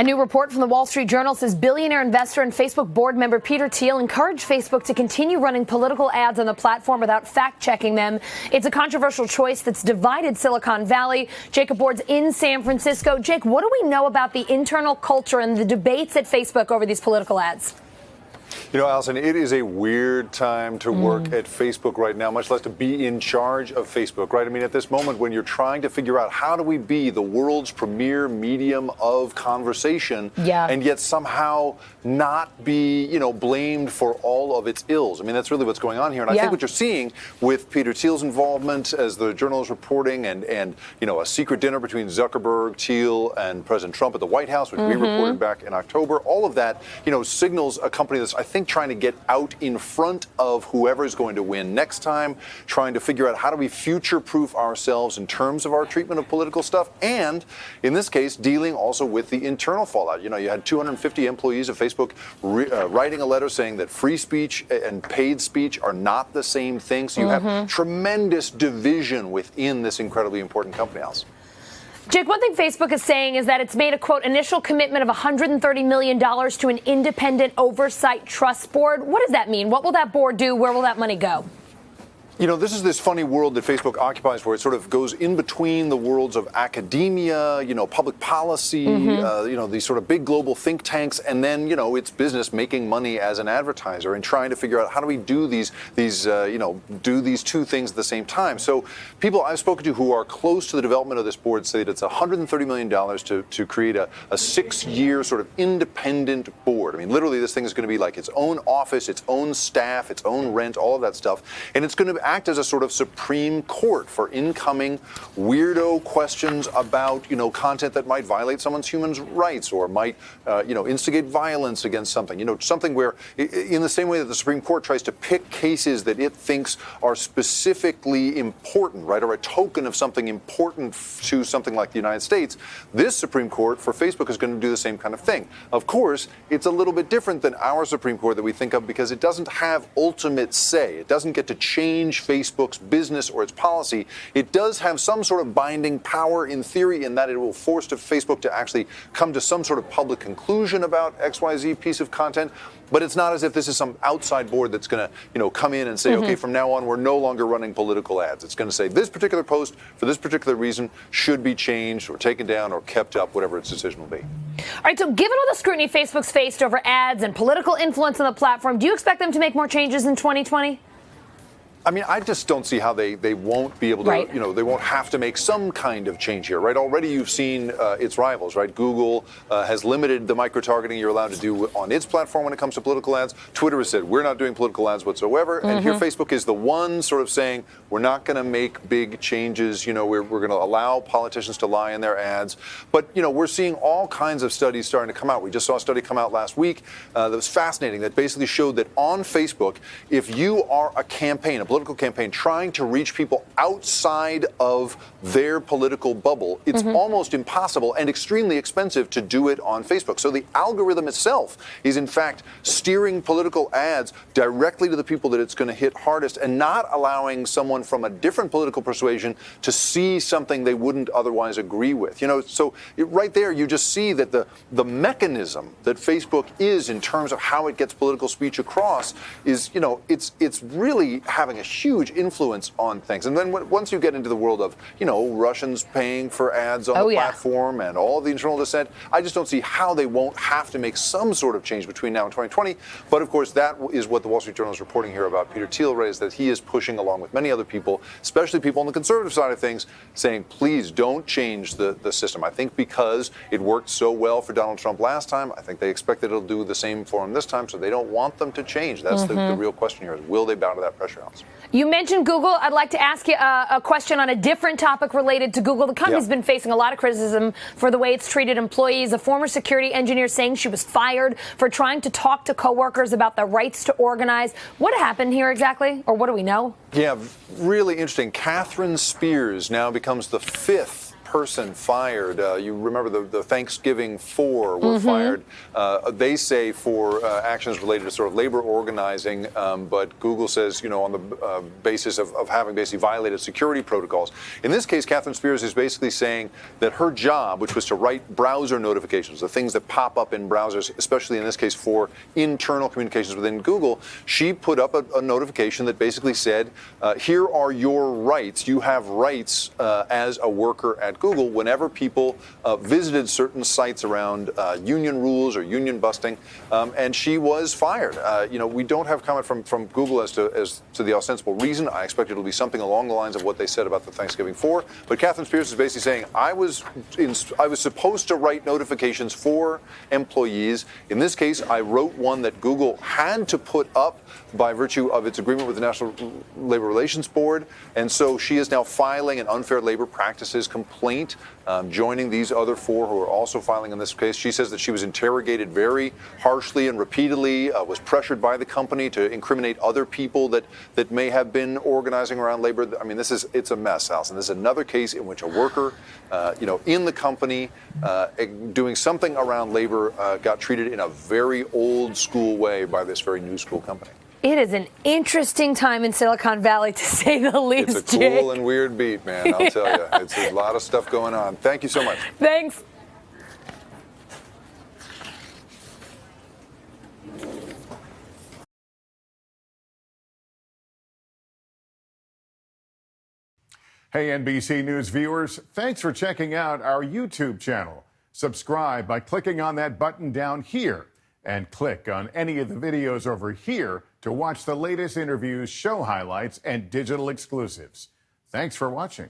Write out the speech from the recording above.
A new report from the Wall Street Journal says billionaire investor and Facebook board member Peter Thiel encouraged Facebook to continue running political ads on the platform without fact-checking them. It's a controversial choice that's divided Silicon Valley. Jacob Ward's in San Francisco. Jake, what do we know about the internal culture and the debates at Facebook over these political ads? You know, Allison, it is a weird time to work at Facebook right now, much less to be in charge of Facebook, right? I mean, at this moment when you're trying to figure out how do we be the world's premier medium of conversation and yet somehow not be, you know, blamed for all of its ills. I mean, that's really what's going on here. And I think what you're seeing with Peter Thiel's involvement, as the Journal is reporting, and you know, a secret dinner between Zuckerberg, Thiel, and President Trump at the White House, which we reported back in October, all of that, you know, signals a company that's, I think, trying to get out in front of whoever is going to win next time, trying to figure out how do we future-proof ourselves in terms of our treatment of political stuff, and in this case, dealing also with the internal fallout. You know, you had 250 employees of Facebook writing a letter saying that free speech and paid speech are not the same thing. So you have tremendous division within this incredibly important company house. Jake, one thing Facebook is saying is that it's made a, quote, initial commitment of $130 million to an independent oversight trust board. What does that mean? What will that board do? Where will that money go? You know, this is this funny world that Facebook occupies where it sort of goes in between the worlds of academia, you know, public policy, you know, these sort of big global think tanks, and then, you know, it's business making money as an advertiser and trying to figure out how do we do these you know, do these two things at the same time. So people I've spoken to who are close to the development of this board say that it's $130 million to create a 6-year sort of independent board. I mean, literally this thing is going to be like its own office, its own staff, its own rent, all of that stuff. And it's going to act as a sort of Supreme Court for incoming weirdo questions about, you know, content that might violate someone's human rights or might, you know, instigate violence against something. You know, something where, in the same way that the Supreme Court tries to pick cases that it thinks are specifically important, right, or a token of something important to something like the United States, this Supreme Court for Facebook is going to do the same kind of thing. Of course, it's a little bit different than our Supreme Court that we think of because it doesn't have ultimate say. It doesn't get to change Facebook's business or its policy. It does have some sort of binding power in theory in that it will force Facebook to actually come to some sort of public conclusion about XYZ piece of content. But it's not as if this is some outside board that's going to, you know, come in and say, okay, from now on, we're no longer running political ads. It's going to say this particular post for this particular reason should be changed or taken down or kept up, whatever its decision will be. All right, so given all the scrutiny Facebook's faced over ads and political influence on the platform, do you expect them to make more changes in 2020? I mean, I just don't see how they won't be able to, you know, they won't have to make some kind of change here, right? Already you've seen its rivals, right? Google has limited the micro-targeting you're allowed to do on its platform when it comes to political ads. Twitter has said, we're not doing political ads whatsoever. And here Facebook is the one sort of saying, we're not going to make big changes. You know, we're going to allow politicians to lie in their ads. But, you know, we're seeing all kinds of studies starting to come out. We just saw a study come out last week that was fascinating that basically showed that on Facebook, if you are a campaign, a political campaign trying to reach people outside of their political bubble, it's almost impossible and extremely expensive to do it on Facebook. So the algorithm itself is in fact steering political ads directly to the people that it's going to hit hardest and not allowing someone from a different political persuasion to see something they wouldn't otherwise agree with. You know, so right there you just see that the mechanism that Facebook is in terms of how it gets political speech across is, you know, it's really having a huge influence on things. And then once you get into the world of, you know, Russians paying for ads on the platform and all the internal dissent, I just don't see how they won't have to make some sort of change between now and 2020. But of course, that is what the Wall Street Journal is reporting here about Peter Thiel, right, is that he is pushing along with many other people, especially people on the conservative side of things, saying, please don't change the system. I think because it worked so well for Donald Trump last time, I think they expect that it'll do the same for him this time, so they don't want them to change. That's the real question here, is will they bow to that pressure, Alice? You mentioned Google. I'd like to ask you a question on a different topic related to Google. The company's been facing a lot of criticism for the way it's treated employees. A former security engineer saying she was fired for trying to talk to coworkers about the rights to organize. What happened here exactly, or what do we know? Yeah, really interesting. Catherine Spears now becomes the 5th person fired. You remember the Thanksgiving 4 were fired. They say for actions related to sort of labor organizing, but Google says, on the basis of having basically violated security protocols. In this case, Catherine Spears is basically saying that her job, which was to write browser notifications, the things that pop up in browsers, especially in this case for internal communications within Google, she put up a notification that basically said, here are your rights. You have rights as a worker at Google whenever people visited certain sites around union rules or union busting, and she was fired. We don't have comment from Google as to the ostensible reason. I expect it'll be something along the lines of what they said about the Thanksgiving 4. But Catherine Spears is basically saying, I was supposed to write notifications for employees. In this case, I wrote one that Google had to put up by virtue of its agreement with the National Labor Relations Board. And so she is now filing an unfair labor practices complaint, joining these other 4 who are also filing in this case. She says that she was interrogated very harshly and repeatedly, was pressured by the company to incriminate other people that may have been organizing around labor. I mean, it's a mess, Alison. This is another case in which a worker, in the company, doing something around labor, got treated in a very old school way by this very new school company. It is an interesting time in Silicon Valley, to say the least. It's a cool and weird beat, man, I'll tell you. It's a lot of stuff going on. Thank you so much. Thanks. Hey, NBC News viewers, thanks for checking out our YouTube channel. Subscribe by clicking on that button down here and click on any of the videos over here to watch the latest interviews, show highlights, and digital exclusives. Thanks for watching.